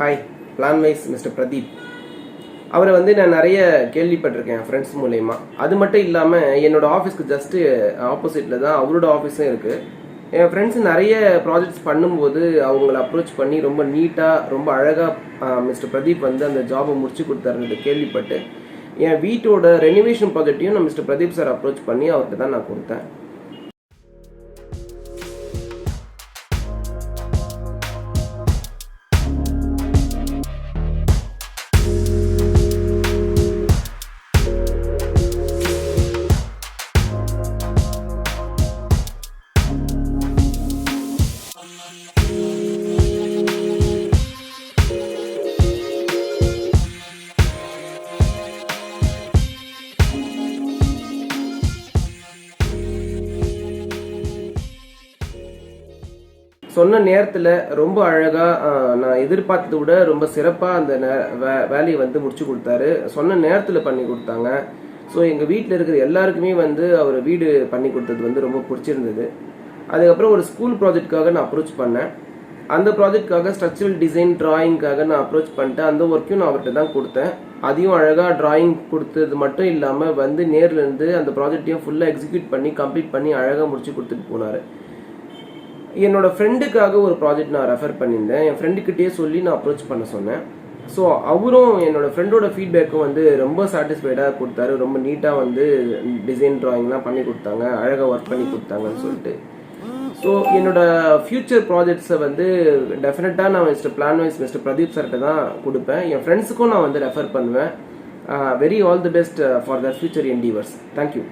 Hi, Planwize mister Pradeep. அவரை வந்து நான் நிறைய கேள்விப்பட்டிருக்கேன் ஃப்ரெண்ட்ஸ் மூலயமா. அது மட்டும் இல்லாமல் என்னோட ஆஃபீஸ்க்கு ஜஸ்ட்டு ஆப்போசிட்டில் தான் அவரோட ஆஃபீஸும் இருக்குது. என் ஃப்ரெண்ட்ஸ் நிறைய ப்ராஜெக்ட்ஸ் பண்ணும்போது அவங்கள அப்ரோச் பண்ணி ரொம்ப நீட்டாக ரொம்ப அழகாக மிஸ்டர் பிரதீப் வந்து அந்த ஜாபை முடிச்சு கொடுத்தாருன்னு கேள்விப்பட்டு என் வீட்டோட ரெனிவேஷன் ப்ராஜெக்டையும் நான் மிஸ்டர் பிரதீப் சார் அப்ரோச் பண்ணி அவர்கிட்ட தான் நான் கொடுத்தேன். சொன்ன நேரத்தில் ரொம்ப அழகாக நான் எதிர்பார்த்ததை விட ரொம்ப சிறப்பாக அந்த வேலையை வந்து முடிச்சு கொடுத்தாரு. சொன்ன நேரத்தில் பண்ணி கொடுத்தாங்க. ஸோ எங்கள் வீட்டில் இருக்கிற எல்லாருக்குமே வந்து அவர் வீடு பண்ணி கொடுத்தது வந்து ரொம்ப பிடிச்சிருந்தது. அதுக்கப்புறம் ஒரு ஸ்கூல் ப்ராஜெக்ட்காக நான் அப்ரோச் பண்ணேன். அந்த ப்ராஜெக்ட்காக ஸ்ட்ரக்சரல் டிசைன் டிராயிங்காக நான் அப்ரோச் பண்ணிட்டேன். அந்த ஒர்க்கையும் நான் அவர்கிட்ட தான் கொடுத்தேன். அதையும் அழகாக டிராயிங் கொடுத்தது மட்டும் இல்லாமல் வந்து நேர்லேருந்து அந்த ப்ராஜெக்டையும் ஃபுல்லாக எக்ஸிக்யூட் பண்ணி கம்ப்ளீட் பண்ணி அழகாக முடிச்சு கொடுத்துட்டு போனார். என்னோட ஃப்ரெண்டுக்காக ஒரு ப்ராஜெக்ட் நான் ரெஃபர் பண்ணியிருந்தேன். என் ஃப்ரெண்டுக்கிட்டே சொல்லி நான் அப்ரோச் பண்ண சொன்னேன். ஸோ அவரும் என்னோட ஃப்ரெண்டோட ஃபீட்பேக்கும் வந்து ரொம்ப சாட்டிஸ்ஃபைடாக கொடுத்தாரு. ரொம்ப நீட்டாக வந்து டிசைன் ட்ராயிங்லாம் பண்ணி கொடுத்தாங்க, அழகாக ஒர்க் பண்ணி கொடுத்தாங்கன்னு சொல்லிட்டு. ஸோ என்னோட ஃபியூச்சர் ப்ராஜெக்ட்ஸை வந்து டெஃபினட்டாக நான் மிஸ்டர் Planwize மிஸ்டர் பிரதீப் சார்கிட்ட தான் கொடுப்பேன். என் ஃப்ரெண்ட்ஸுக்கும் நான் வந்து ரெஃபர் பண்ணுவேன். Very all the best for the future endeavours. Thank you.